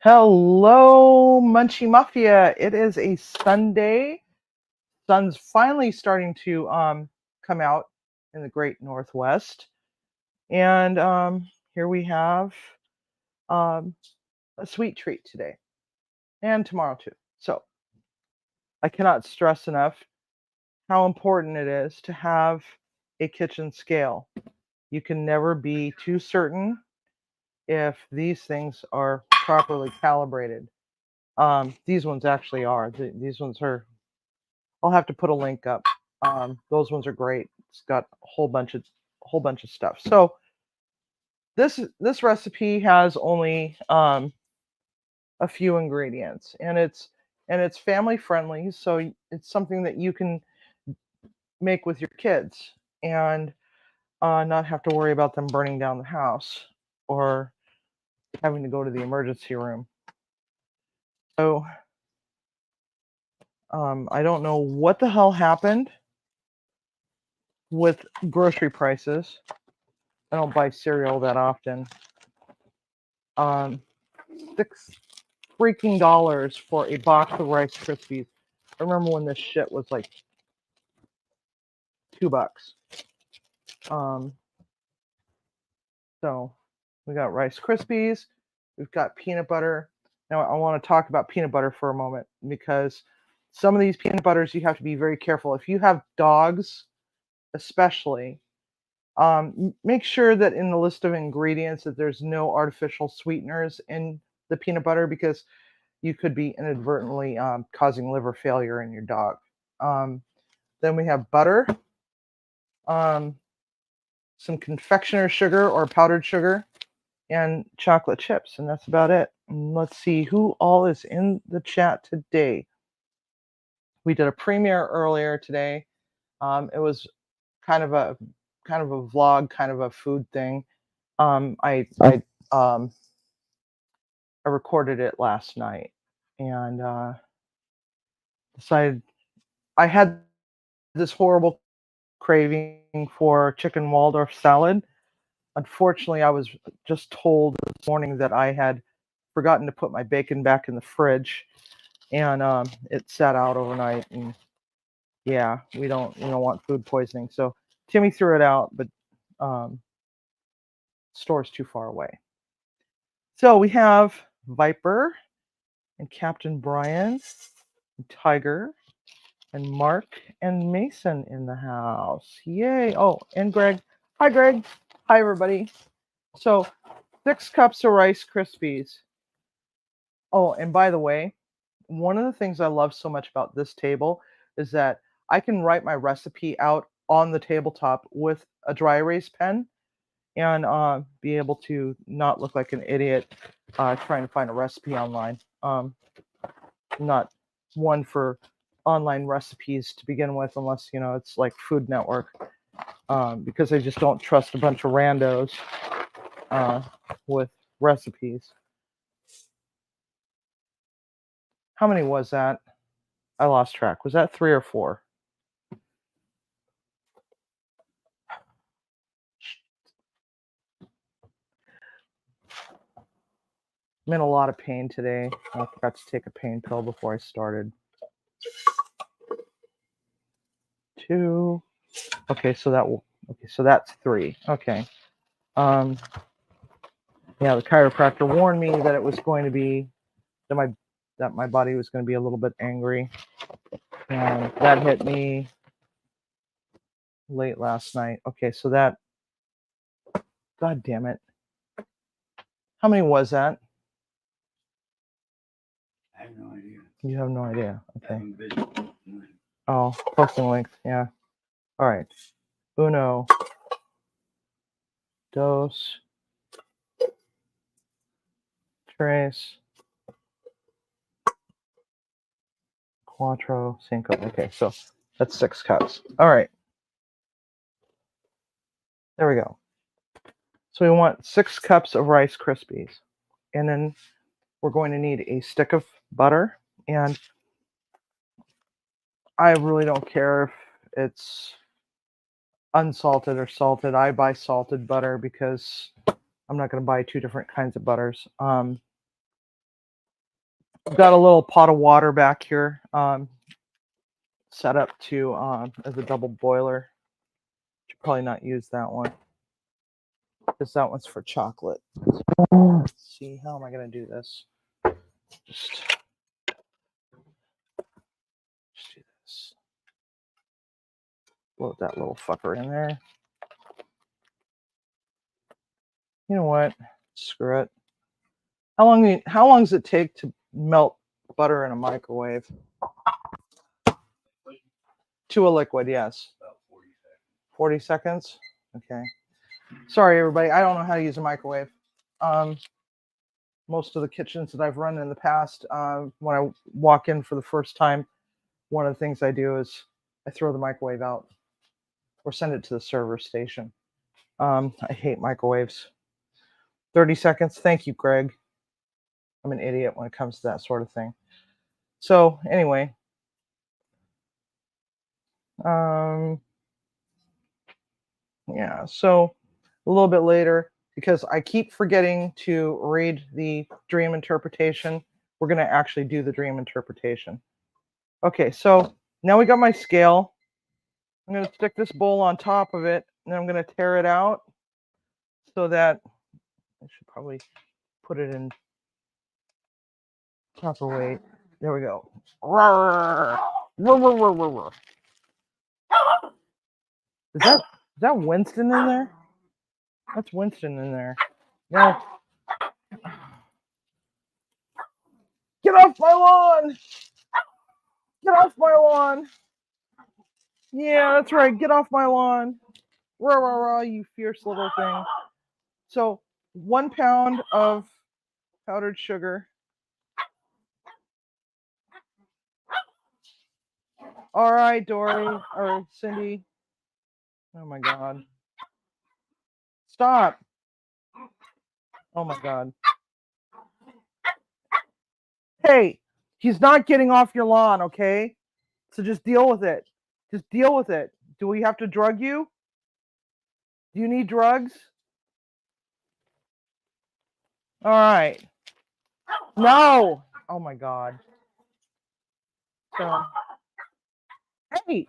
Hello, Munchie Mafia. It is a Sunday. Sun's finally starting to come out in the great Northwest. And here we have um, a sweet treat today and tomorrow too. So I cannot stress enough how important it is to have a kitchen scale. You can never be too certain if these things are properly calibrated. These ones actually are. These ones are. I'll have to put a link up. Those ones are great. It's got a whole bunch of stuff. So this recipe has only a few ingredients, and it's family friendly. So it's something that you can make with your kids and not have to worry about them burning down the house or having to go to the emergency room. So I don't know what the hell happened with grocery prices. I don't buy cereal that often. $6 freaking for a box of Rice Krispies. I remember when this shit was like $2. So we got Rice Krispies. We've got peanut butter. Now I want to talk about peanut butter for a moment because some of these peanut butters you have to be very careful. If you have dogs, especially, make sure that in the list of ingredients that there's no artificial sweeteners in the peanut butter because you could be inadvertently causing liver failure in your dog. Then we have butter, some confectioner sugar or powdered sugar, and chocolate chips, and that's about it. And let's see who all is in the chat today. We did a premiere earlier today. It was kind of a vlog, kind of a food thing. I recorded it last night and decided I had this horrible craving for chicken Waldorf salad. Unfortunately, I was just told this morning that I had forgotten to put my bacon back in the fridge, and it sat out overnight. And yeah, we don't want food poisoning. So Timmy threw it out, but store's too far away. So we have Viper and Captain Brian, and Tiger, and Mark and Mason in the house. Yay. Oh, and Greg. Hi, Greg. Hi, everybody. So 6 cups of Rice Krispies. Oh, and by the way, one of the things I love so much about this table is that I can write my recipe out on the tabletop with a dry erase pen and be able to not look like an idiot trying to find a recipe online. Not one for online recipes to begin with, unless it's like Food Network, because I just don't trust a bunch of randos with recipes. How many was that? I lost track. Was that 3 or 4? I'm in a lot of pain today. I forgot to take a pain pill before I started. 2. Okay, so that's 3. Okay. Yeah, the chiropractor warned me that it was going to be that my body was going to be a little bit angry, and that hit me late last night. Okay, so that. God damn it! How many was that? I have no idea. You have no idea. Okay. Oh, posting links. Yeah. All right. Uno, dos, tres, cuatro, cinco. Okay, so that's 6 cups. All right. There we go. So we want 6 cups of Rice Krispies. And then we're going to need a stick of butter. And I really don't care if it's unsalted or salted. I buy salted butter because I'm not going to buy 2 different kinds of butters. I've got a little pot of water back here set up to as a double boiler. Should probably not use that one because that one's for chocolate. Let's see, how am I going to do this? Just do this. Load that little fucker in there. You know what? Screw it. How long does it take to melt butter in a microwave? To a liquid, yes. About 40 seconds. 40 seconds? Okay. Sorry, everybody. I don't know how to use a microwave. Most of the kitchens that I've run in the past, when I walk in for the first time, one of the things I do is I throw the microwave out or send it to the server station. I hate microwaves. 30 seconds. Thank you, Greg. I'm an idiot when it comes to that sort of thing. So anyway, yeah, so a little bit later, because I keep forgetting to read the dream interpretation, we're going to actually do the dream interpretation. Okay, so now we got my scale. I'm going to stick this bowl on top of it, and I'm going to tear it out so that I should probably put it in proper weight. There we go. Is that Winston in there? That's Winston in there. No. Get off my lawn! Get off my lawn! Yeah, that's right. Get off my lawn. Rah, rah, rah, you fierce little thing. So 1 pound of powdered sugar. All right, Dory or Cindy. Oh my God. Stop. Oh my God. Hey, he's not getting off your lawn, okay? So just deal with it. Just deal with it. Do we have to drug you? Do you need drugs? All right. No. Oh my God. So, hey,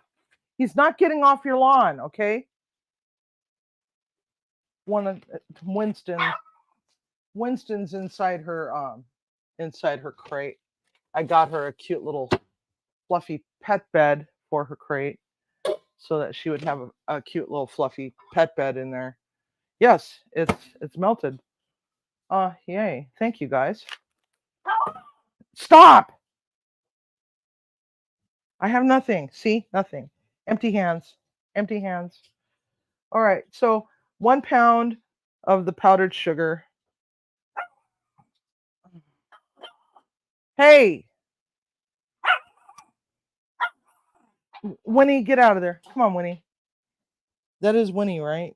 he's not getting off your lawn, okay? One of Winston's inside her crate. I got her a cute little fluffy pet bed for her crate so that she would have a cute little fluffy pet bed in there. Yes, it's melted. Yay. Thank you guys. Stop! I have nothing. See? Nothing. Empty hands. Empty hands. All right. So 1 pound of the powdered sugar. Hey! Winnie, get out of there. Come on, Winnie. That is Winnie, right?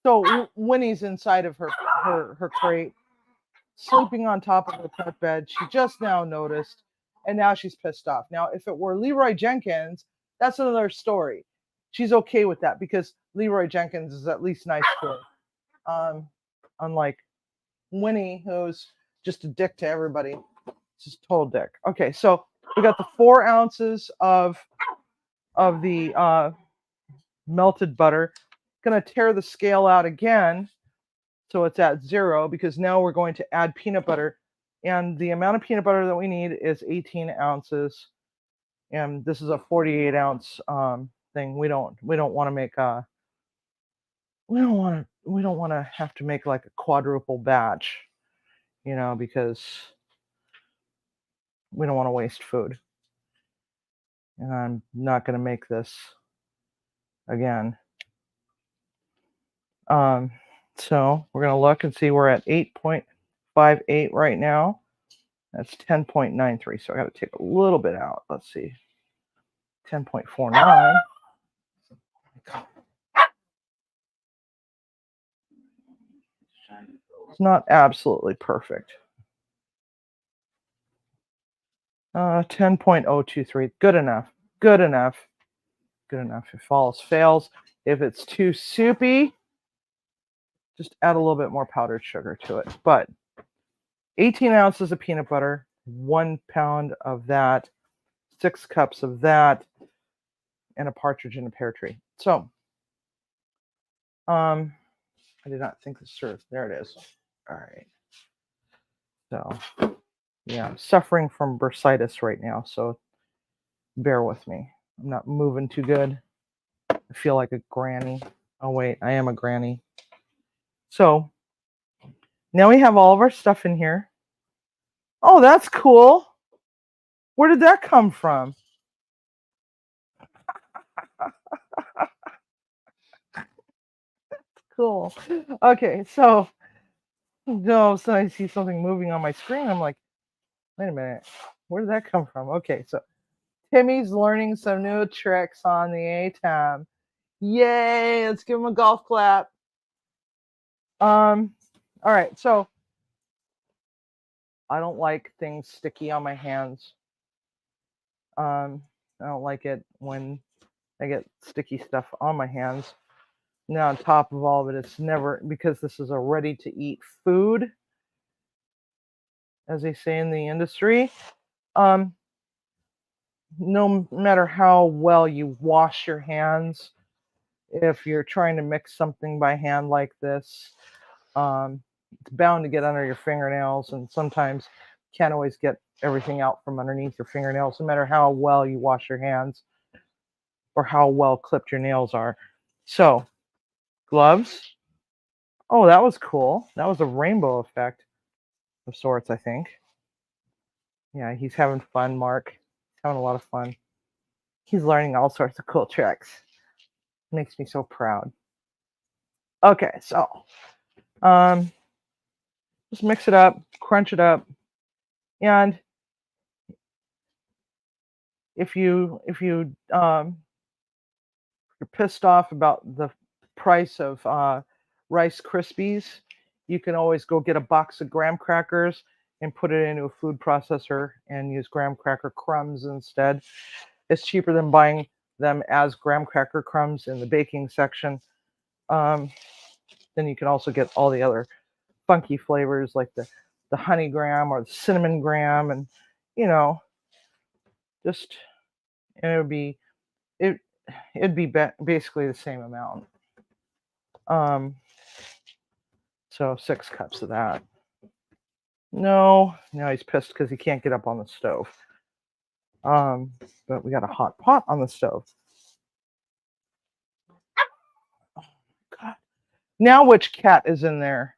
So Winnie's inside of her crate, sleeping on top of her pet bed. She just now noticed, and now she's pissed off. Now, if it were Leroy Jenkins, that's another story. She's okay with that because Leroy Jenkins is at least nice to her. Unlike Winnie, who's just a dick to everybody. Just total dick. Okay, so we got the 4 ounces of the melted butter. Gonna tear the scale out again so it's at 0 because now we're going to add peanut butter, and the amount of peanut butter that we need is 18 ounces, and this is a 48 ounce thing. We don't want to make we don't want to have to make like a quadruple batch, you know, because we don't want to waste food, and I'm not going to make this again. So we're going to look and see we're at 8.58 right now. That's 10.93. So I got to take a little bit out. Let's see. 10.49. It's not absolutely perfect. 10.023. Good enough. Good enough. Good enough. If all else fails, if it's too soupy, just add a little bit more powdered sugar to it. But 18 ounces of peanut butter, 1 pound of that, 6 cups of that, and a partridge in a pear tree. So, I did not think this through. There it is. All right. So, yeah, I'm suffering from bursitis right now, so bear with me. I'm not moving too good. I feel like a granny. Oh, wait, I am a granny. So, now we have all of our stuff in here. Oh, that's cool. Where did that come from? Cool. Okay, so no, so I see something moving on my screen. I'm like, wait a minute, where did that come from? Okay, so Timmy's learning some new tricks on the ATEM. Yay! Let's give him a golf clap. All right, so I don't like things sticky on my hands. I don't like it when I get sticky stuff on my hands. Now, on top of all of it, it's never, because this is a ready to eat food, as they say in the industry. No matter how well you wash your hands, if you're trying to mix something by hand like this, it's bound to get under your fingernails, and sometimes you can't always get everything out from underneath your fingernails, no matter how well you wash your hands or how well clipped your nails are. So, gloves. Oh, that was cool. That was a rainbow effect of sorts, I think. Yeah, he's having fun, Mark. He's having a lot of fun. He's learning all sorts of cool tricks. Makes me so proud. Okay, so just mix it up, crunch it up, and if you're pissed off about the price of Rice Krispies, you can always go get a box of graham crackers and put it into a food processor and use graham cracker crumbs instead. It's cheaper than buying them as graham cracker crumbs in the baking section. Then you can also get all the other funky flavors like the honey graham or the cinnamon graham, and you know, just and it it'd be basically the same amount. Um, so 6 cups of that. No, now he's pissed because he can't get up on the stove. But we got a hot pot on the stove. Oh God! Now which cat is in there?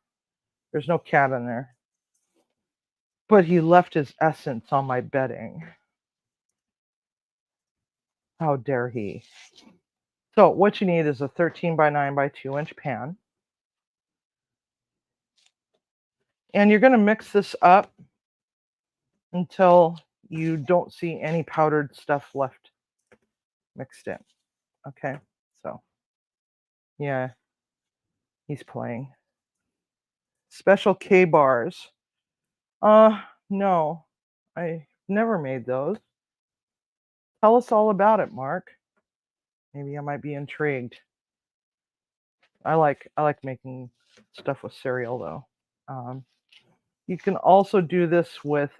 There's no cat in there. But he left his essence on my bedding. How dare he? So what you need is a 13 by 9 by 2 inch pan. And you're going to mix this up until you don't see any powdered stuff left mixed in. Okay, so yeah, he's playing. Special K bars. No, I never made those. Tell us all about it, Mark. Maybe I might be intrigued. I like making stuff with cereal though. You can also do this with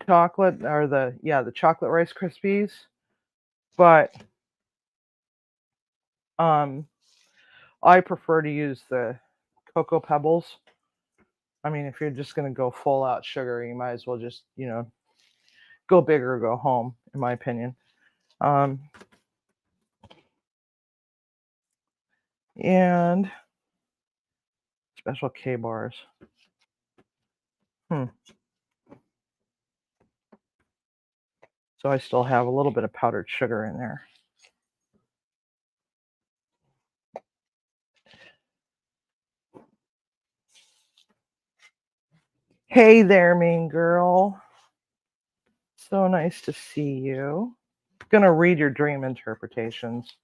chocolate or the chocolate Rice Krispies, but I prefer to use the Cocoa Pebbles. I mean, if you're just going to go full out sugar, you might as well just, go big or go home, in my opinion. And Special K bars. So I still have a little bit of powdered sugar in there. Hey there, mean girl. So nice to see you. I'm gonna read your dream interpretations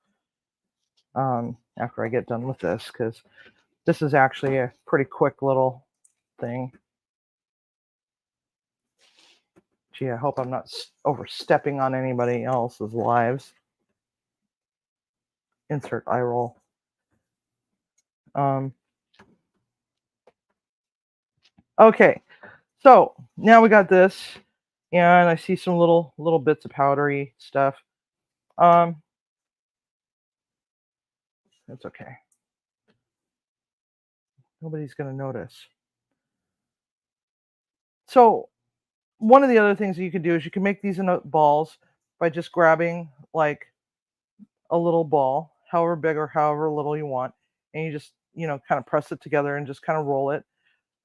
after I get done with this, because this is actually a pretty quick little thing. Gee, I hope I'm not overstepping on anybody else's lives. Insert eye roll. Okay, so now we got this, and I see some little bits of powdery stuff. Um, that's okay. Nobody's gonna notice. So one of the other things that you can do is you can make these into balls by just grabbing like a little ball, however big or however little you want, and you just kind of press it together and just kind of roll it.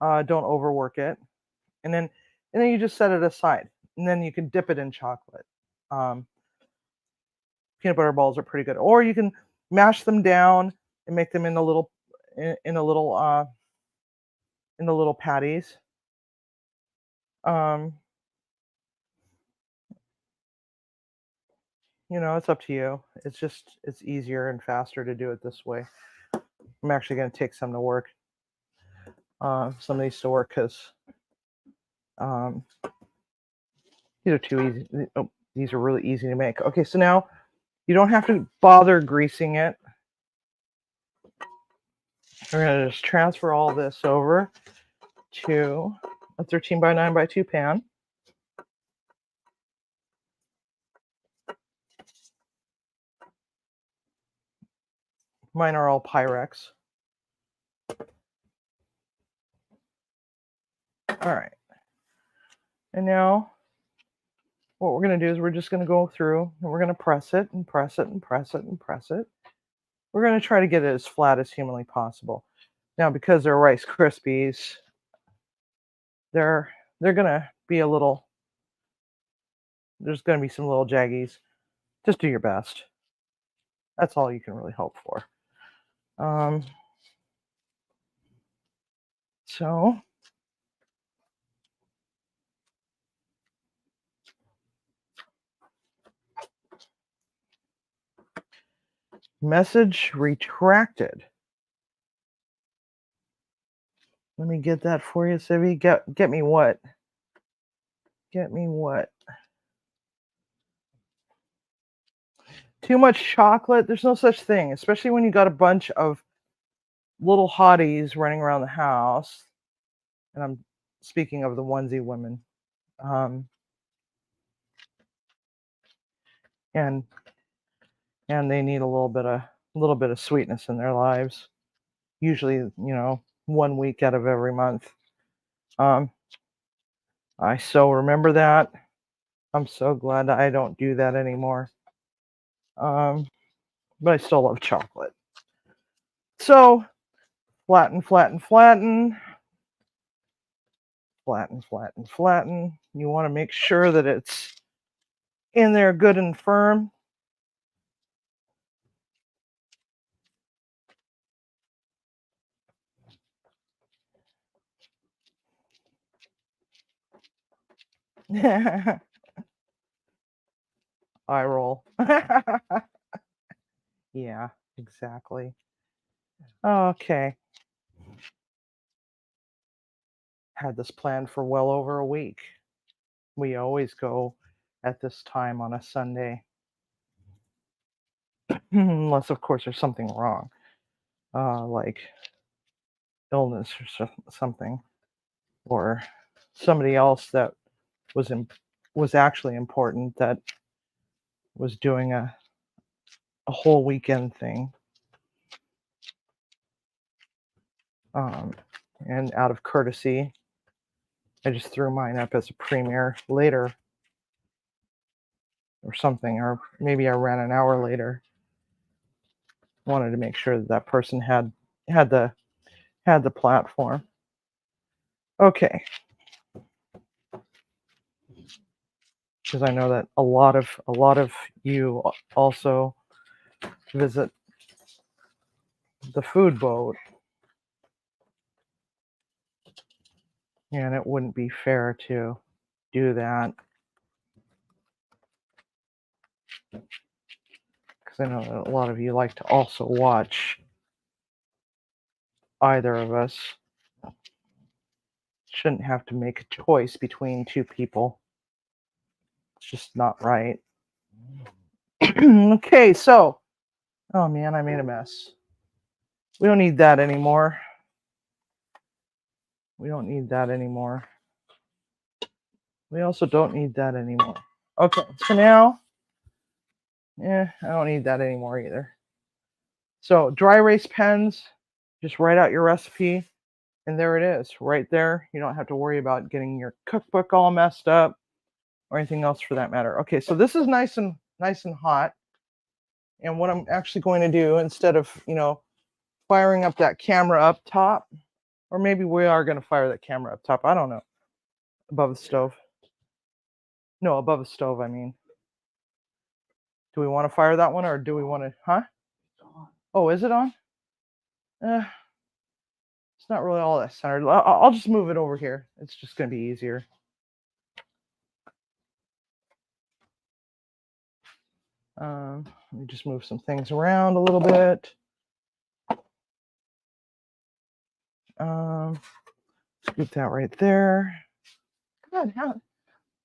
Don't overwork it, and then you just set it aside, and then you can dip it in chocolate. Um, Peanut butter balls are pretty good, or you can mash them down and make them in a little in the little patties. Um, it's up to you. It's easier and faster to do it this way. I'm actually going to take some to work. Some of these to work because um, these are too easy. Oh, these are really easy to make. Okay, so now you don't have to bother greasing it. We're going to just transfer all this over to a 13 by 9 by 2 pan. Mine are all Pyrex. All right. And now what we're going to do is we're just going to go through and we're going to press it and press it and press it and press it. We're going to try to get it as flat as humanly possible. Now, because they're Rice Krispies, they're going to be there's going to be some little jaggies. Just do your best. That's all you can really hope for. So message retracted. Let me get that for you, Civvy. Get me what? Get me what? Too much chocolate? There's no such thing, especially when you got a bunch of little hotties running around the house. And I'm speaking of the onesie women. And they need a little bit of sweetness in their lives. Usually, 1 week out of every month. I so remember that. I'm so glad I don't do that anymore. But I still love chocolate. So flatten, flatten, flatten. Flatten, flatten, flatten. You want to make sure that it's in there good and firm. Eye roll. Yeah, exactly. Okay. Had this planned for well over a week. We always go at this time on a Sunday. Unless, of course, there's something wrong, like illness or something, or somebody else that was was actually important that was doing a whole weekend thing. And out of courtesy, I just threw mine up as a premiere later or something, or maybe I ran an hour later. Wanted to make sure that person had the platform. Okay, because I know that a lot of you also visit the food boat, and it wouldn't be fair to do that because I know that a lot of you like to also watch either of us. Shouldn't have to make a choice between two people. It's just not right. Okay, so, oh man, I made a mess. We don't need that anymore. We don't need that anymore. We also don't need that anymore. Okay, so now, I don't need that anymore either. So dry erase pens, just write out your recipe, and there it is, right there. You don't have to worry about getting your cookbook all messed up or anything else for that matter. Okay, so this is nice and hot. And what I'm actually going to do, instead of, firing up that camera up top, or maybe we are going to fire that camera up top. I don't know. Above the stove. No, above the stove, I mean. Do we want to fire that one, or do we want to, huh? Oh, is it on? It's not really all that centered. I'll just move it over here. It's just going to be easier. Let me just move some things around a little bit. Scoop that right there. God,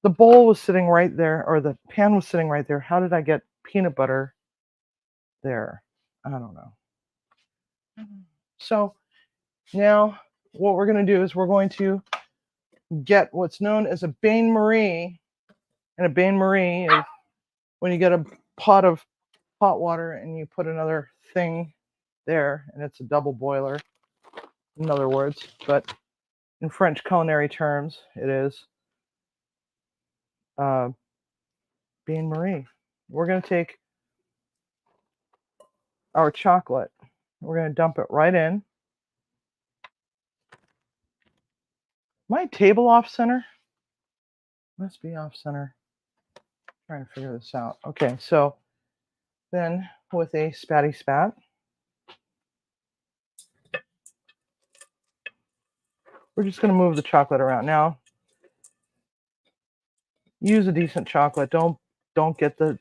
the bowl was sitting right there, or the pan was sitting right there. How did I get peanut butter there? I don't know. So now what we're going to do is we're going to get what's known as a bain-marie. And a bain-marie is when you get a pot of hot water and you put another thing there, and it's a double boiler, in other words. But in French culinary terms, it is bain-marie. We're going to take our chocolate. We're going to dump it right in. My table off center? Must be off center. Trying to figure this out. Okay, so then with a spatty spat, we're just going to move the chocolate around. Now, use a decent chocolate. Don't get the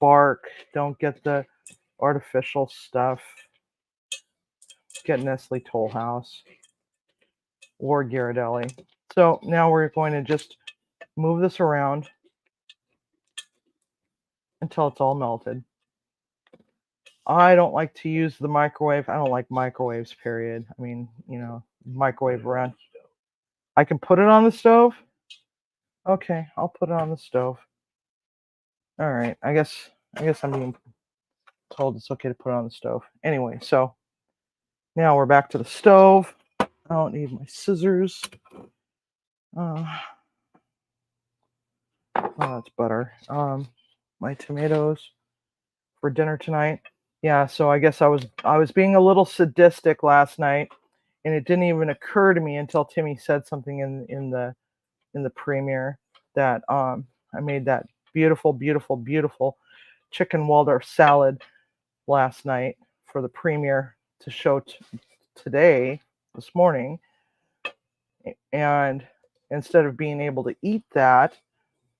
bark. Don't get the artificial stuff. Get Nestle Toll House or Ghirardelli. So now we're going to just move this around until it's all melted. I don't like to use the microwave. I don't like microwaves, period. I mean, microwave around. I can put it on the stove. Okay, I'll put it on the stove. All right, I guess I'm being told it's okay to put it on the stove. Anyway, so now we're back to the stove. I don't need my scissors. Oh, that's butter. My tomatoes for dinner tonight. Yeah, so I guess I was being a little sadistic last night, and it didn't even occur to me until Timmy said something in the premiere that I made that beautiful chicken Waldorf salad last night for the premiere to show today, this morning. And instead of being able to eat that,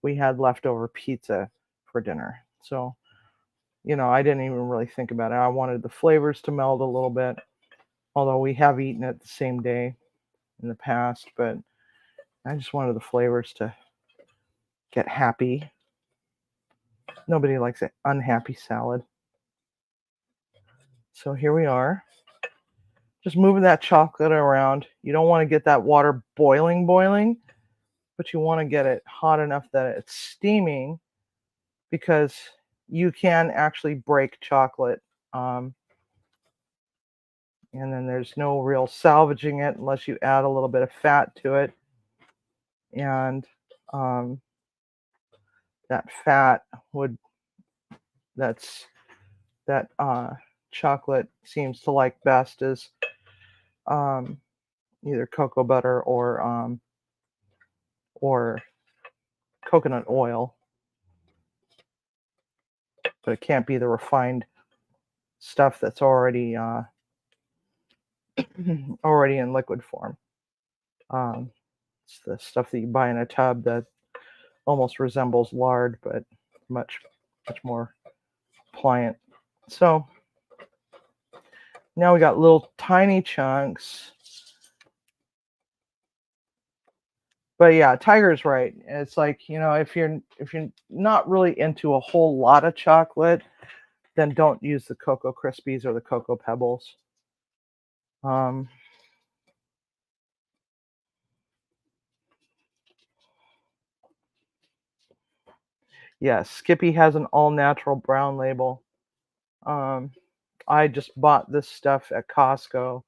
we had leftover pizza for dinner. So, I didn't even really think about it. I wanted the flavors to meld a little bit, although we have eaten it the same day in the past, but I just wanted the flavors to get happy. Nobody likes an unhappy salad. So here we are. Just moving that chocolate around. You don't want to get that water boiling, but you want to get it hot enough that it's steaming, because you can actually break chocolate. And then there's no real salvaging it unless you add a little bit of fat to it. And that fat that chocolate seems to like best is either cocoa butter or coconut oil, but it can't be the refined stuff that's already in liquid form. It's the stuff that you buy in a tub that almost resembles lard, but much more pliant. So now we got little tiny chunks. But yeah, Tiger's right. It's like, if you're not really into a whole lot of chocolate, then don't use the Cocoa Krispies or the Cocoa Pebbles. Yeah, Skippy has an all-natural brown label. I just bought this stuff at Costco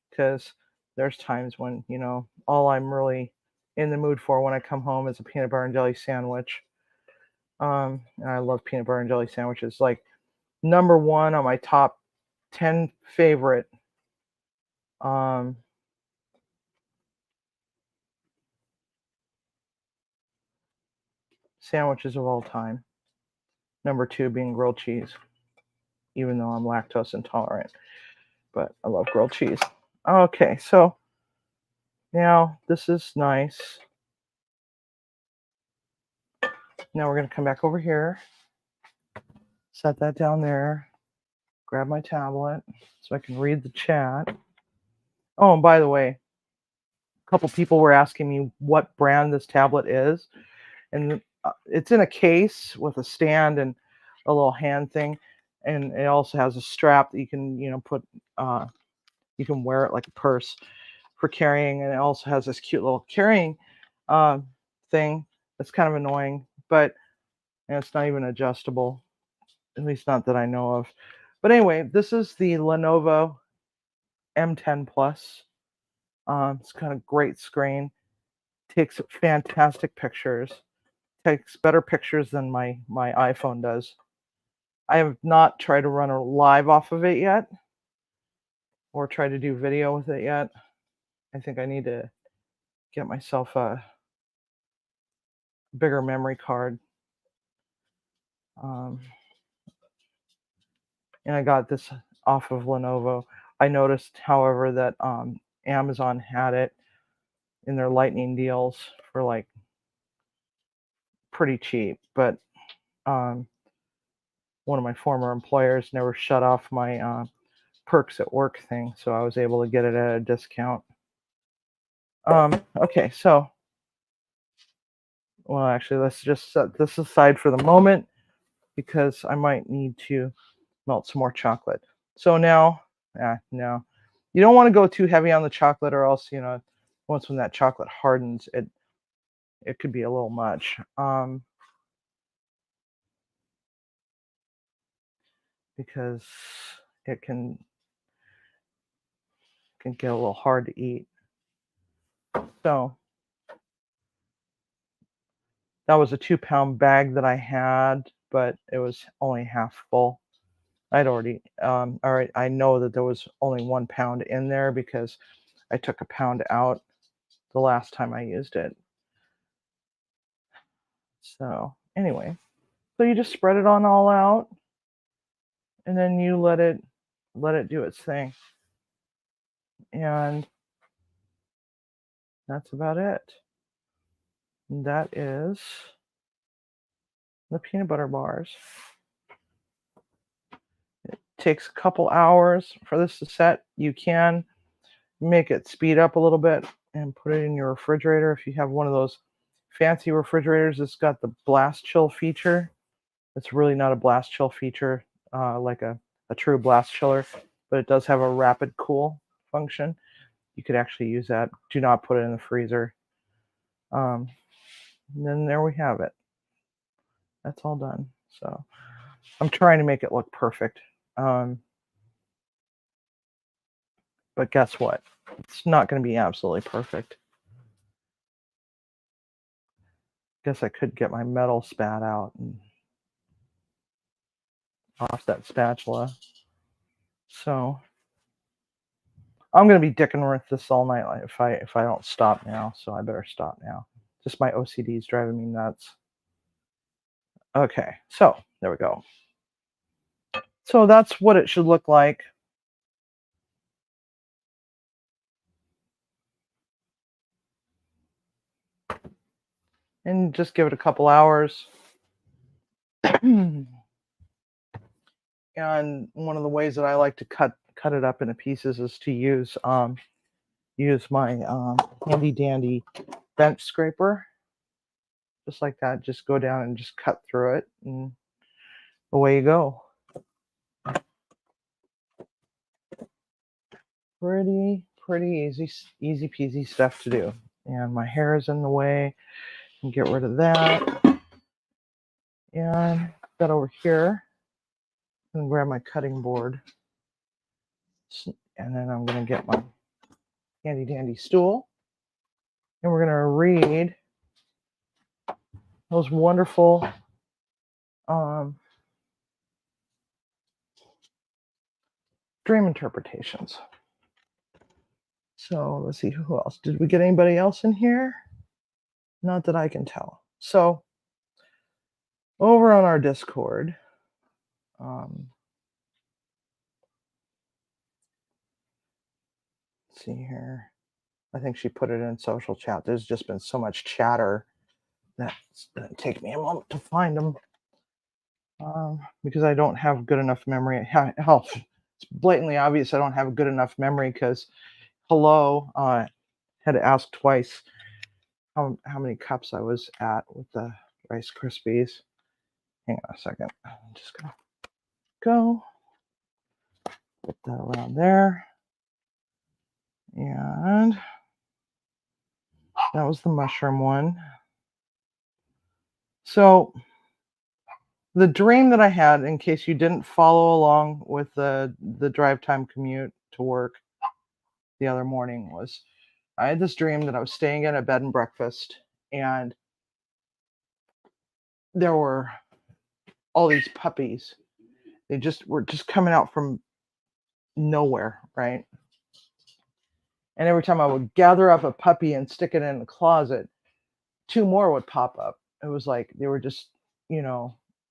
because there's times when, all I'm really in the mood for when I come home is a peanut butter and jelly sandwich. And I love peanut butter and jelly sandwiches. Like number one on my top 10 favorite um, sandwiches of all time. Number two being grilled cheese, even though I'm lactose intolerant. But I love grilled cheese. Okay, so now this is nice. Now we're going to come back over here, set that down there, grab my tablet so I can read the chat. Oh, and by the way, a couple people were asking me what brand this tablet is. And it's in a case with a stand and a little hand thing. And it also has a strap that you can, put, you can wear it like a purse for carrying. And it also has this cute little carrying thing that's kind of annoying, but it's not even adjustable, at least not that I know of. But anyway, this is the Lenovo M10 Plus. It's got a great screen, takes fantastic pictures, takes better pictures than my iPhone does. I have not tried to run a live off of it yet, or try to do video with it yet. I think I need to get myself a bigger memory card. And I got this off of Lenovo. I noticed, however, that Amazon had it in their lightning deals for like pretty cheap, but one of my former employers never shut off my perks at work thing, so I was able to get it at a discount. Okay, so, well, actually, let's just set this aside for the moment because I might need to melt some more chocolate. So now, no, you don't want to go too heavy on the chocolate, or else, once when that chocolate hardens, it could be a little much. Because it can get a little hard to eat. So that was a 2-pound bag that I had, but it was only half full. I'd already, all right, I know that there was only 1 pound in there because I took a pound out the last time I used it. So anyway, so you just spread it on all out, and then you let it do its thing. And that's about it. And that is the peanut butter bars. It takes a couple hours for this to set. You can make it speed up a little bit and put it in your refrigerator. If you have one of those fancy refrigerators that's got the blast chill feature, it's really not a blast chill feature like a true blast chiller, but it does have a rapid cool function. You could actually use that. Do not put it in the freezer. And then there we have it. That's all done. So I'm trying to make it look perfect. But guess what? It's not going to be absolutely perfect. Guess I could get my metal spat out and off that spatula. So I'm going to be dicking with this all night if I don't stop now. So I better stop now. Just my OCD is driving me nuts. Okay, so there we go. So that's what it should look like. And just give it a couple hours. And one of the ways that I like to cut it up into pieces is to use my handy dandy bench scraper, just like that. Just go down and just cut through it, and away you go. Pretty easy peasy stuff to do. And my hair is in the way, and get rid of that. And got over here and grab my cutting board. And then I'm going to get my handy dandy stool. And we're going to read those wonderful dream interpretations. So let's see, who else? Did we get anybody else in here? Not that I can tell. So over on our Discord, let's see here. I think she put it in social chat. There's just been so much chatter that it's going to take me a moment to find them because I don't have good enough memory. Hell, it's blatantly obvious I don't have good enough memory because Hello had asked twice how many cups I was at with the Rice Krispies. Hang on a second. I'm just going to go put that around there. And that was the mushroom one. So the dream that I had, in case you didn't follow along with the drive time commute to work the other morning, was I had this dream that I was staying in a bed and breakfast, and there were all these puppies. They were just coming out from nowhere, right? And every time I would gather up a puppy and stick it in the closet, 2 more would pop up. It was like they were just,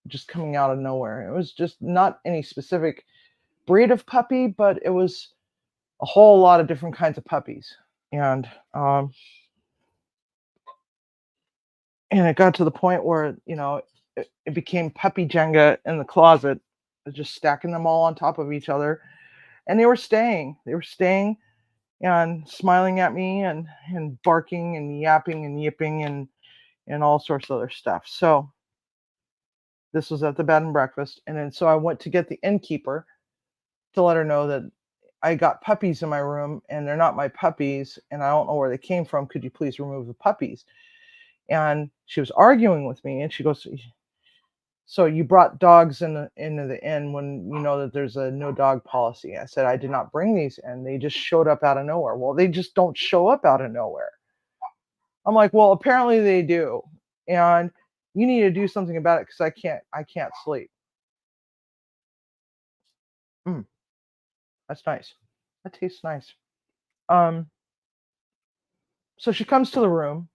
just coming out of nowhere. It was just not any specific breed of puppy, but it was a whole lot of different kinds of puppies. And it got to the point where, it became puppy Jenga in the closet, just stacking them all on top of each other. And they were staying and smiling at me and barking and yapping and yipping and all sorts of other stuff. So this was at the bed and breakfast. And then so I went to get the innkeeper to let her know that I got puppies in my room and they're not my puppies and I don't know where they came from. Could you please remove the puppies? And she was arguing with me and she goes, so you brought dogs into the inn when you know that there's a no dog policy. I said, I did not bring these in. They just showed up out of nowhere. Well, they just don't show up out of nowhere. I'm like, well, apparently they do. And you need to do something about it because I can't sleep. That's nice. That tastes nice. So she comes to the room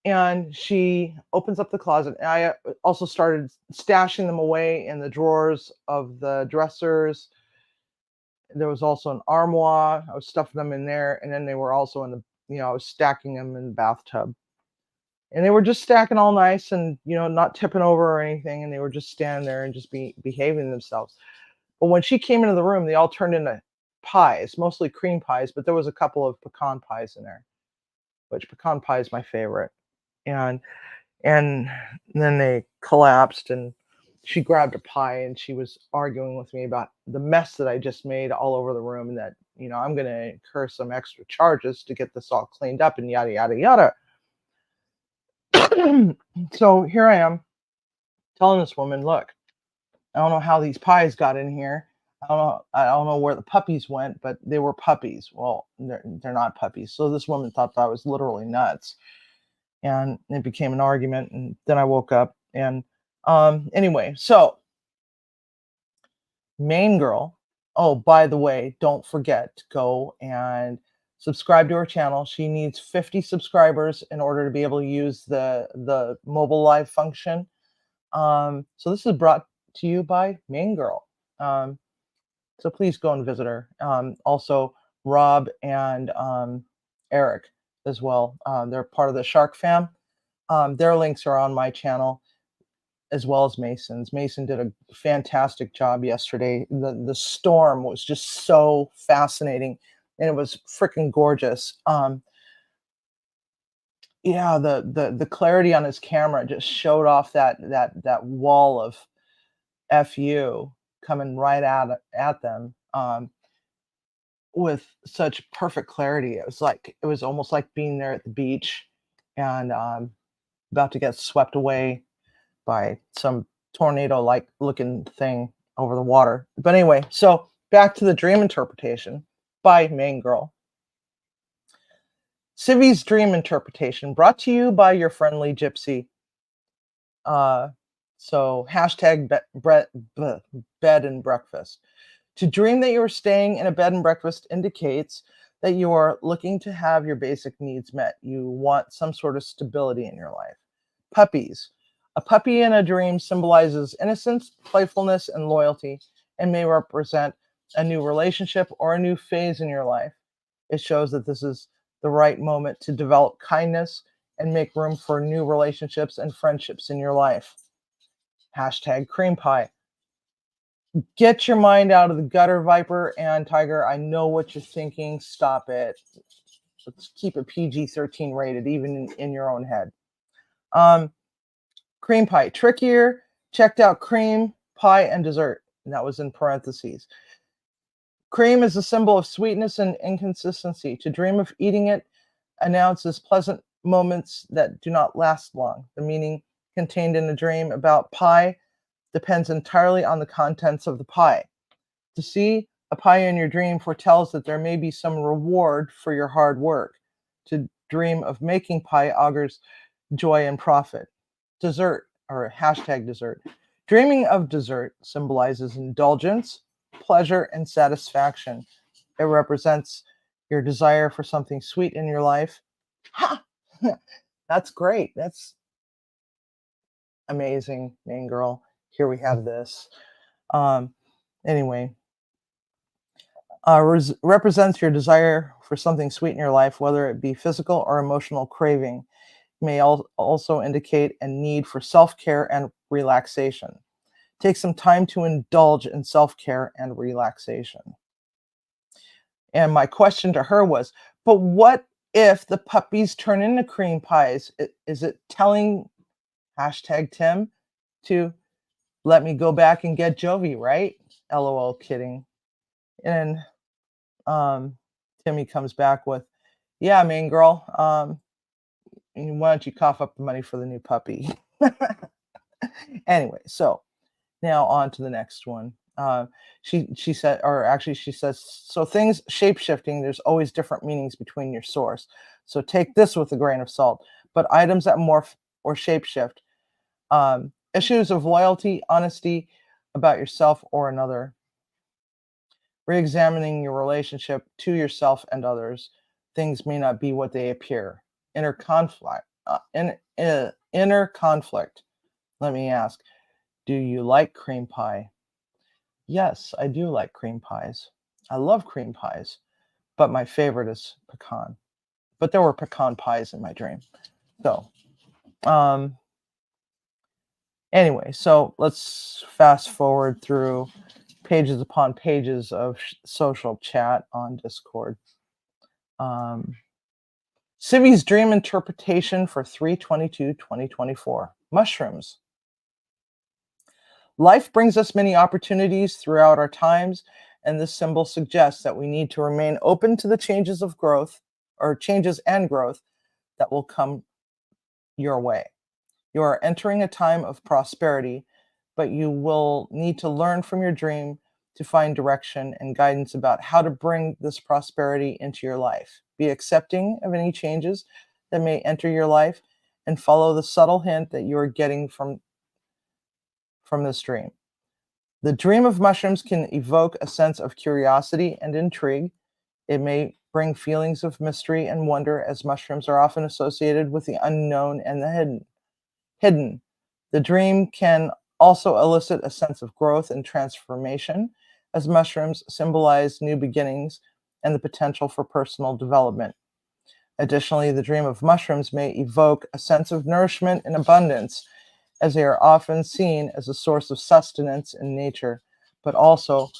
and she opens up the closet. And I also started stashing them away in the drawers of the dressers. There was also an armoire. I was stuffing them in there. And then they were also in I was stacking them in the bathtub. And they were just stacking all nice and, not tipping over or anything. And they were just standing there and just behaving themselves. But when she came into the room, they all turned into pies, mostly cream pies, but there was a couple of pecan pies in there, which pecan pie is my favorite. And then they collapsed and she grabbed a pie and she was arguing with me about the mess that I just made all over the room and that, I'm going to incur some extra charges to get this all cleaned up and yada, yada, yada. So here I am telling this woman, look, I don't know how these pies got in here. I don't know where the puppies went, but they were puppies. Well, they're not puppies. So this woman thought that I was literally nuts. And it became an argument. And then I woke up. And anyway, so main girl. Oh, by the way, don't forget to go and subscribe to her channel. She needs 50 subscribers in order to be able to use the mobile live function. So this is brought to you by Main Girl. So please go and visit her. Also, Rob and Eric as well. They're part of the Shark Fam. Their links are on my channel, as well as Mason's. Mason did a fantastic job yesterday. The storm was just so fascinating, and it was freaking gorgeous. Yeah, the clarity on his camera just showed off that wall of FU coming right at them with such perfect clarity. It was almost like being there at the beach and about to get swept away by some tornado-like looking thing over the water. But anyway, so back to the dream interpretation by Main Girl. Civi's dream interpretation brought to you by your friendly gypsy. Uh, so hashtag bed and breakfast. To dream that you are staying in a bed and breakfast indicates that you are looking to have your basic needs met. You want some sort of stability in your life. Puppies. A puppy in a dream symbolizes innocence, playfulness, and loyalty, and may represent a new relationship or a new phase in your life. It shows that this is the right moment to develop kindness and make room for new relationships and friendships in your life. Hashtag cream pie. Get your mind out of the gutter, Viper and Tiger. I know what you're thinking. Stop it. Let's keep it PG-13 rated, even in your own head. Cream pie. Trickier. Checked out cream, pie, and dessert. And that was in parentheses. Cream is a symbol of sweetness and inconsistency. To dream of eating it announces pleasant moments that do not last long. The meaning contained in the dream about pie depends entirely on the contents of the pie. To see a pie in your dream foretells that there may be some reward for your hard work. To dream of making pie augurs joy and profit. Dessert, or hashtag dessert. Dreaming of dessert symbolizes indulgence, pleasure, and satisfaction. It represents your desire for something sweet in your life. Ha! That's great. That's amazing, Main Girl. Here we have this. Anyway, represents your desire for something sweet in your life, whether it be physical or emotional craving. May also indicate a need for self-care and relaxation. Take some time to indulge in self-care and relaxation. And my question to her was, but what if the puppies turn into cream pies? Is it telling hashtag Tim to let me go back and get Jovi, right? LOL, kidding. And Timmy comes back with, yeah, Main Girl, why don't you cough up the money for the new puppy? Anyway, so now on to the next one. She said, or actually she says, so things shape-shifting, there's always different meanings between your source. So take this with a grain of salt. But items that morph or shape-shift, issues of loyalty, honesty about yourself or another, re-examining your relationship to yourself and others. Things may not be what they appear. Inner conflict. Inner conflict. Let me ask, do you like cream pie? Yes, I do like cream pies. I love cream pies, but my favorite is pecan. But there were pecan pies in my dream. So, anyway, so let's fast forward through pages upon pages of social chat on Discord. Civi's dream interpretation for 3/22/2024. Mushrooms. Life brings us many opportunities throughout our times, and this symbol suggests that we need to remain open to the changes of growth, or changes and growth that will come your way. You are entering a time of prosperity, but you will need to learn from your dream to find direction and guidance about how to bring this prosperity into your life. Be accepting of any changes that may enter your life and follow the subtle hint that you are getting from this dream. The dream of mushrooms can evoke a sense of curiosity and intrigue. It may bring feelings of mystery and wonder, as mushrooms are often associated with the unknown and the hidden. The dream can also elicit a sense of growth and transformation, as mushrooms symbolize new beginnings and the potential for personal development. Additionally, the dream of mushrooms may evoke a sense of nourishment and abundance, as they are often seen as a source of sustenance in nature, but also,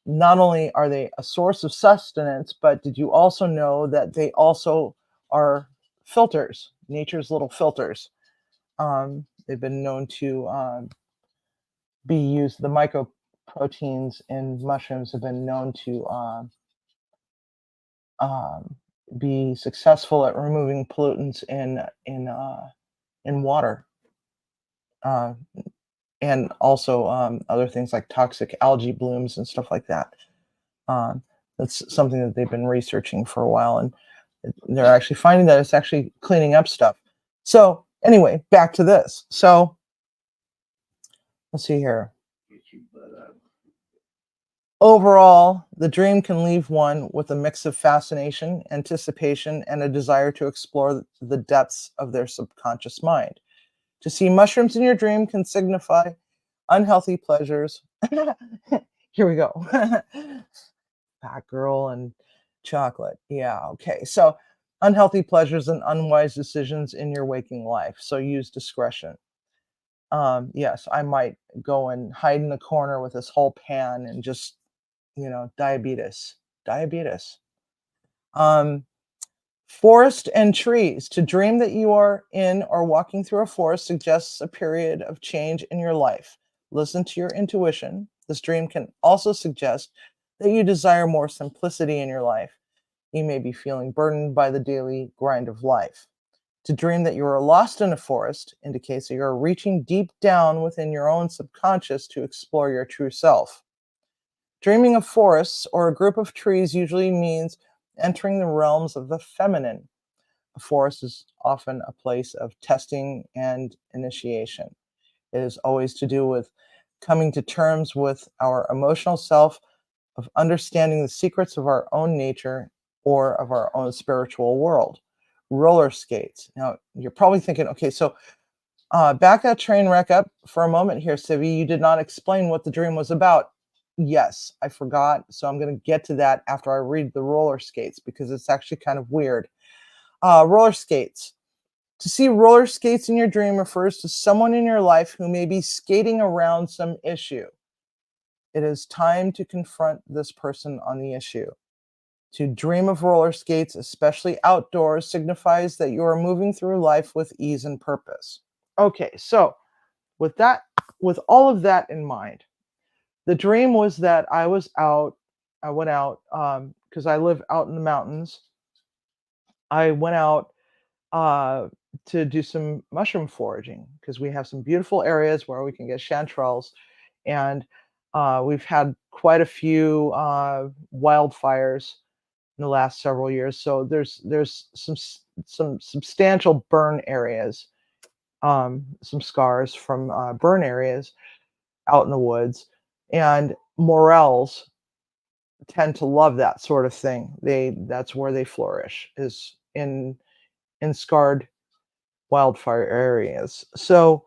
not only are they a source of sustenance, but did you also know that they also are filters, nature's little filters? They've been known to be used. The mycoproteins in mushrooms have been known to be successful at removing pollutants in water. uh, and also other things like toxic algae blooms and stuff like that. Um, that's something that they've been researching for a while, and they're actually finding that it's actually cleaning up stuff. So anyway, back to this. So let's see here. Overall, the dream can leave one with a mix of fascination, anticipation, and a desire to explore the depths of their subconscious mind. To see mushrooms in your dream can signify unhealthy pleasures. Here we go. Fat girl and chocolate. Yeah, okay. So, unhealthy pleasures and unwise decisions in your waking life. So, use discretion. Yes, I might go and hide in the corner with this whole pan and just, diabetes. Diabetes. Um, Forest and trees. To dream that you are in or walking through a forest suggests a period of change in your life. Listen to your intuition. This dream can also suggest that you desire more simplicity in your life. You may be feeling burdened by the daily grind of life. To dream that you are lost in a forest indicates that you are reaching deep down within your own subconscious to explore your true self. Dreaming of forests or a group of trees usually means entering the realms of the feminine. A forest is often a place of testing and initiation. It is always to do with coming to terms with our emotional self, of understanding the secrets of our own nature or of our own spiritual world. Roller skates. Now, you're probably thinking, okay, so back that train wreck up for a moment here, Sivi. You did not explain what the dream was about. Yes, I forgot. So I'm going to get to that after I read the roller skates because it's actually kind of weird. Roller skates. To see roller skates in your dream refers to someone in your life who may be skating around some issue. It is time to confront this person on the issue. To dream of roller skates, especially outdoors, signifies that you are moving through life with ease and purpose. Okay, so with that, with all of that in mind, the dream was that I was out. I went out because I live out in the mountains. I went out uh, to do some mushroom foraging because we have some beautiful areas where we can get chanterelles, and we've had quite a few wildfires in the last several years. So there's some substantial burn areas, some scars from burn areas out in the woods, and morels tend to love that sort of thing. That's where they flourish is in scarred wildfire areas. So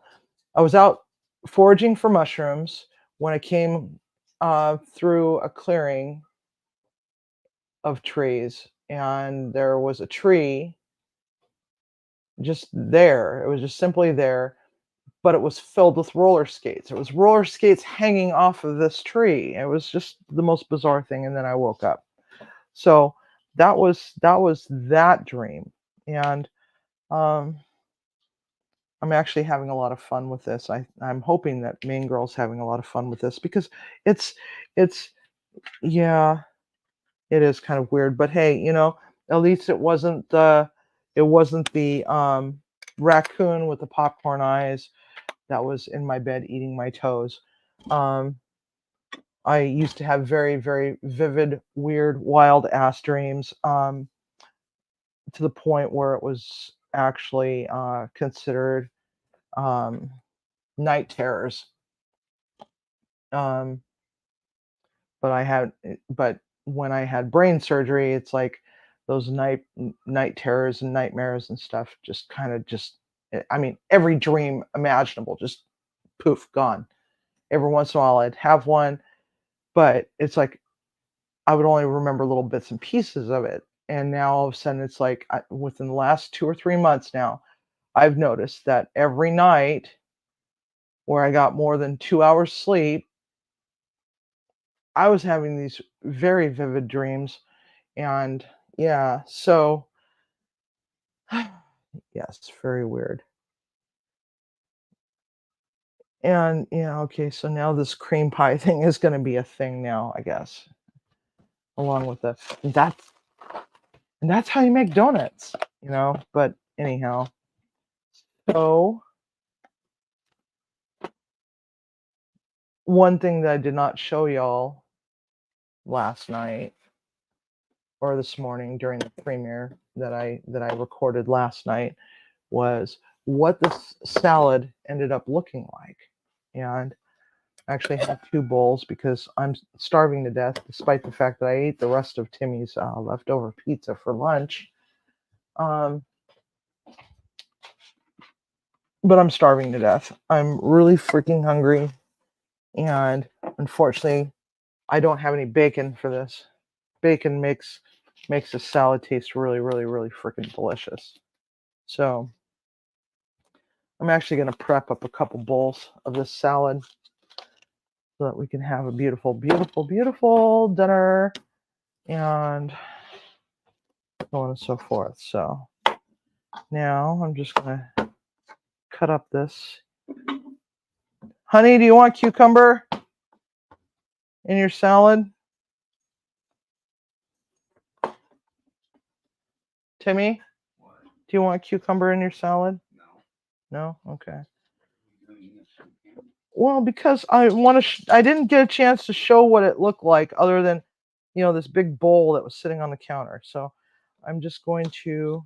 I was out foraging for mushrooms when I came through a clearing of trees, and there was a tree just there. It was just simply there, but it was filled with roller skates. It was roller skates hanging off of this tree. It was just the most bizarre thing. And then I woke up. So that was that dream, and um, I'm actually having a lot of fun with this. I'm hoping that Main Girl's having a lot of fun with this because it's it's yeah, it is kind of weird. But hey, at least it wasn't the raccoon with the popcorn eyes that was in my bed eating my toes. Um, I used to have very, very vivid, weird, wild ass dreams, to the point where it was actually considered um, night terrors. Um, but when I had brain surgery, it's like those night terrors and nightmares and stuff just kind of I mean, every dream imaginable just poof gone. Every once in a while I'd have one, but it's like I would only remember little bits and pieces of it. And now all of a sudden it's like within the last 2 or 3 months now, I've noticed that every night where I got more than 2 hours sleep, I was having these very vivid dreams. And yeah, so yes, very weird. And yeah, okay, so now this cream pie thing is going to be a thing now, I guess, along with the and that's how you make donuts. But anyhow, so one thing that I did not show y'all last night or this morning during the premiere that I recorded last night was what this salad ended up looking like. And I actually had 2 bowls because I'm starving to death, despite the fact that I ate the rest of Timmy's leftover pizza for lunch. But I'm starving to death. I'm really freaking hungry. And unfortunately, I don't have any bacon for this. Bacon makes the salad taste really, really, really freaking delicious. So I'm actually going to prep up a couple bowls of this salad so that we can have a beautiful, beautiful, beautiful dinner and so on and so forth. So now I'm just going to cut up this. Honey, do you want cucumber in your salad? Timmy, do you want cucumber in your salad? No? Okay. Well, because I want to. I didn't get a chance to show what it looked like, other than, this big bowl that was sitting on the counter. So I'm just going to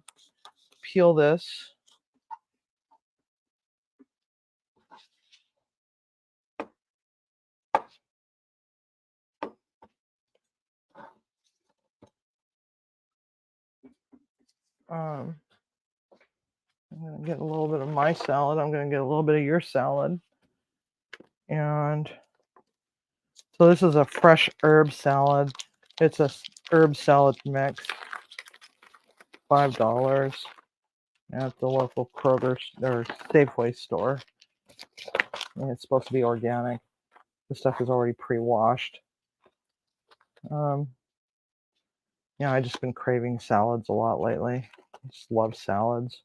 peel this. I'm going to get a little bit of my salad. I'm going to get a little bit of your salad. And so this is a fresh herb salad. It's a herb salad mix. $5 at the local Kroger or Safeway store. And it's supposed to be organic. The stuff is already pre-washed. Yeah, I just been craving salads a lot lately. I just love salads.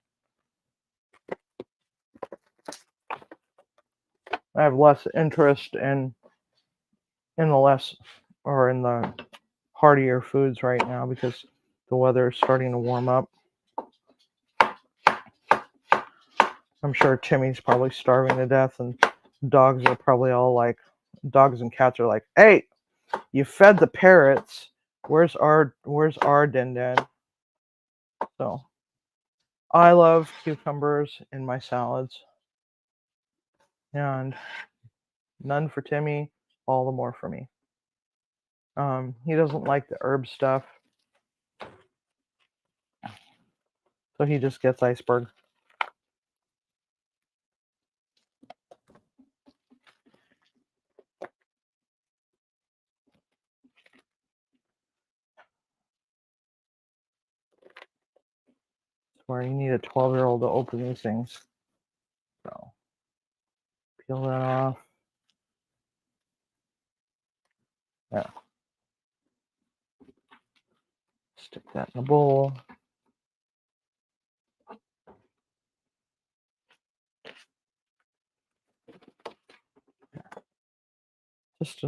I have less interest in the heartier foods right now because the weather is starting to warm up. I'm sure Timmy's probably starving to death, and dogs are probably all like, dogs and cats are like, "Hey, you fed the parrots. Where's our din din?" So I love cucumbers in my salads, and none for Timmy, all the more for me. He doesn't like the herb stuff, so he just gets iceberg. Where you need a 12-year-old to open these things. So peel that off. Yeah. Stick that in a bowl. Just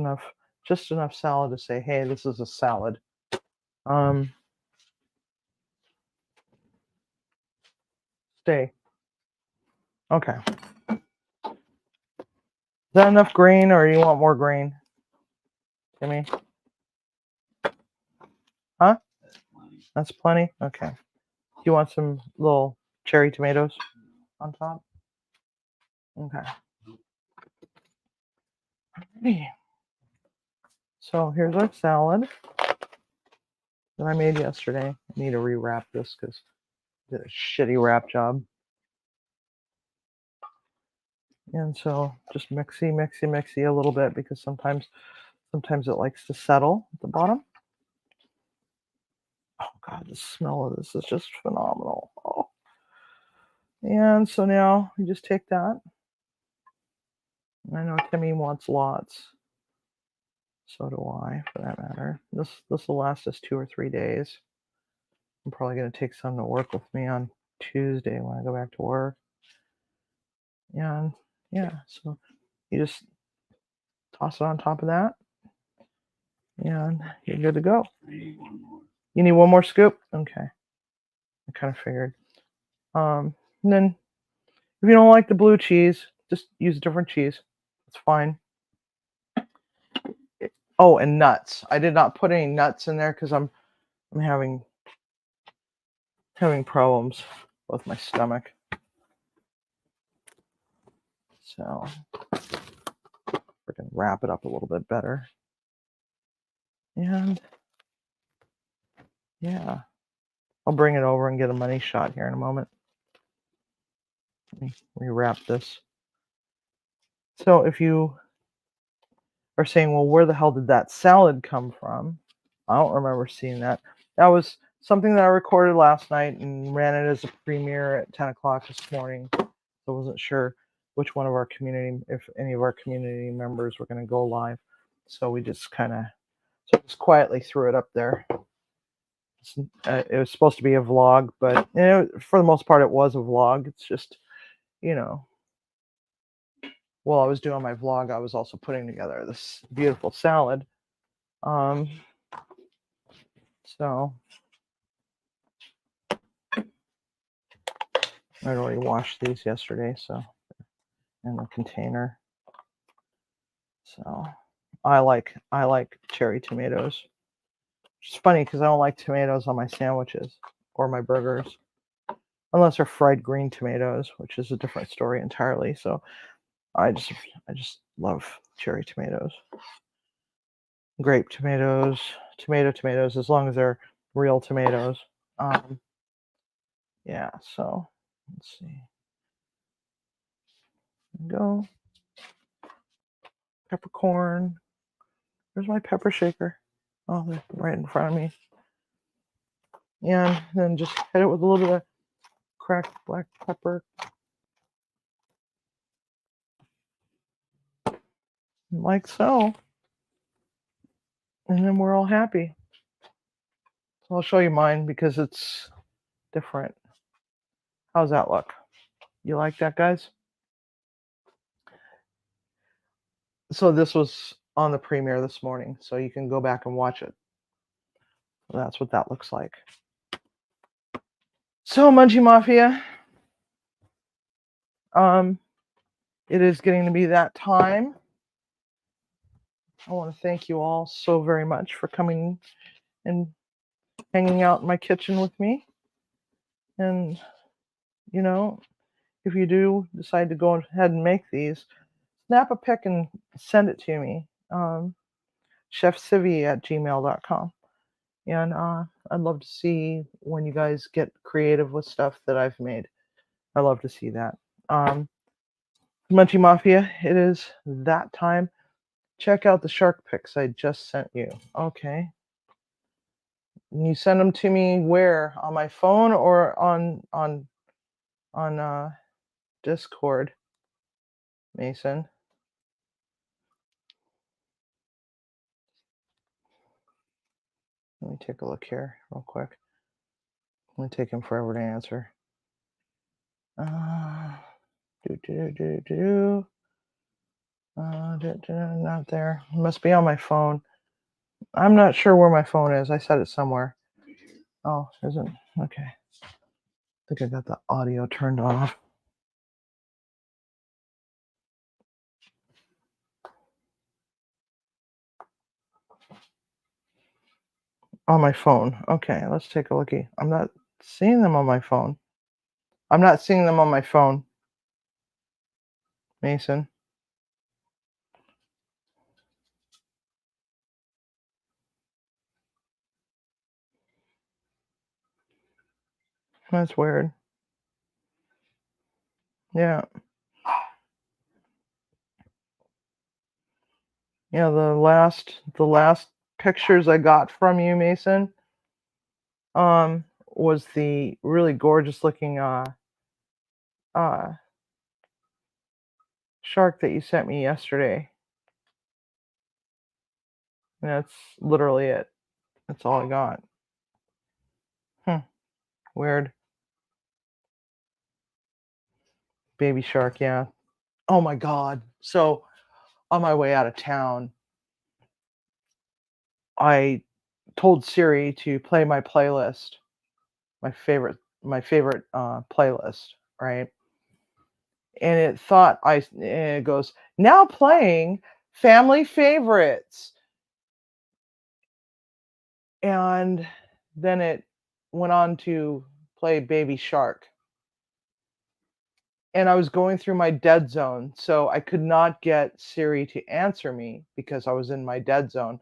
enough salad to say, hey, this is a salad. Stay. Okay. Is that enough green, or you want more green, Timmy? Huh? That's plenty? Okay. Do you want some little cherry tomatoes on top? Okay. So here's our salad that I made yesterday. I need to rewrap this because I did a shitty wrap job. And so just mixy a little bit, because sometimes it likes to settle at the bottom. Oh God, the smell of this is just phenomenal. Oh. And so now we just take that. I know Timmy wants lots. So do I, for that matter. This will last us 2 or 3 days. I'm probably going to take some to work with me on Tuesday when I go back to work. And yeah, so you just toss it on top of that, and you're good to go. You need one more scoop? Okay. I kind of figured. And then if you don't like the blue cheese, just use a different cheese. It's fine. Oh, and nuts. I did not put any nuts in there because I'm having problems with my stomach. So we're gonna wrap it up a little bit better. And yeah, I'll bring it over and get a money shot here in a moment. Let me rewrap this. So if you are saying, well, where the hell did that salad come from? I don't remember seeing that. That was something that I recorded last night and ran it as a premiere at 10 o'clock this morning. So I wasn't sure which one of our community, if any of our community members were going to go live. So we just just quietly threw it up there. It was supposed to be a vlog, but for the most part, it was a vlog. It's just, while I was doing my vlog, I was also putting together this beautiful salad. So I'd already washed these yesterday, so in the container. So I like cherry tomatoes. It's funny because I don't like tomatoes on my sandwiches or my burgers, unless they're fried green tomatoes, which is a different story entirely. So I just love cherry tomatoes, grape tomatoes, tomatoes, as long as they're real tomatoes. Yeah. So let's see. Go. Peppercorn. Where's my pepper shaker? Oh, they're right in front of me. And then just hit it with a little bit of cracked black pepper. Like so. And then we're all happy. So I'll show you mine because it's different. How's that look? You like that, guys? So this was on the premiere this morning, so you can go back and watch it. That's what that looks like. So Munchie Mafia, it is getting to be that time. I want to thank you all so very much for coming and hanging out in my kitchen with me. And if you do decide to go ahead and make these, snap a pic and send it to me, chefcivvy@gmail.com. And I'd love to see when you guys get creative with stuff that I've made. I love to see that. Munchie Mafia, it is that time. Check out the shark pics I just sent you. Okay. And you send them to me where? On my phone or on Discord, Mason? Let me take a look here real quick. I'm going to take him forever to answer. Not there. It must be on my phone. I'm not sure where my phone is. I set it somewhere. Oh, isn't okay. I think I got the audio turned off. On my phone. Okay, let's take a lookie. I'm not seeing them on my phone. I'm not seeing them on my phone. Mason. That's weird. Yeah. Yeah, the last pictures I got from you, Mason, was the really gorgeous looking shark that you sent me yesterday. And that's literally it. That's all I got. Weird. Baby shark, yeah. Oh my god. So on my way out of town, I told Siri to play my playlist, my favorite playlist, right? And it goes, now playing family favorites. And then it went on to play Baby Shark. And I was going through my dead zone, so I could not get Siri to answer me because I was in my dead zone,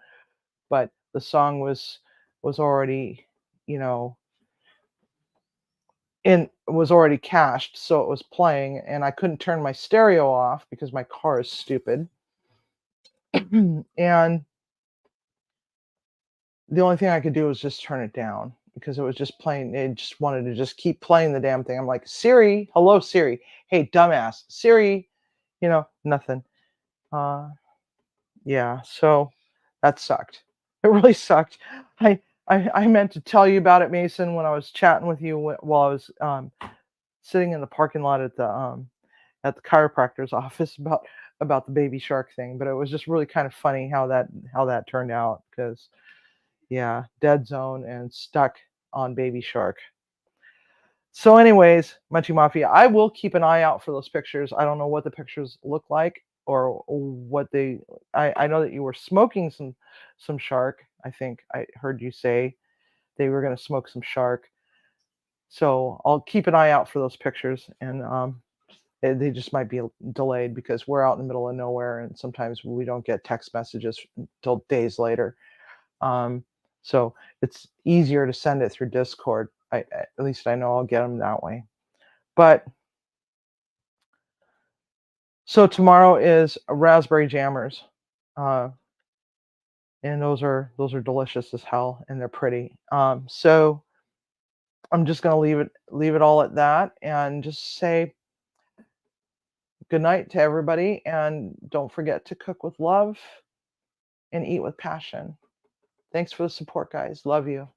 but the song was already, you know, was already cached, so it was playing, and I couldn't turn my stereo off because my car is stupid. And the only thing I could do was just turn it down because it was just playing. It just wanted to just keep playing the damn thing. I'm like, Siri, hello, Siri. Hey, dumbass, Siri, nothing. Uh, yeah, so that sucked. It really sucked. I meant to tell you about it, Mason, when I was chatting with you while I was sitting in the parking lot at the chiropractor's office about the baby shark thing, but it was just really kind of funny how that turned out because yeah, dead zone and stuck on baby shark. So anyways, Munchie Mafia, I will keep an eye out for those pictures. I don't know what the pictures look like or what they I know that you were smoking some shark. I think I heard you say they were going to smoke some shark. So I'll keep an eye out for those pictures, and they just might be delayed because we're out in the middle of nowhere, and sometimes we don't get text messages until days later. Um, so it's easier to send it through Discord. At least I know I'll get them that way. But so tomorrow is raspberry jammers, uh, and those are delicious as hell, and they're pretty. So I'm just gonna leave it all at that, and just say good night to everybody, and don't forget to cook with love and eat with passion. Thanks for the support, guys. Love you.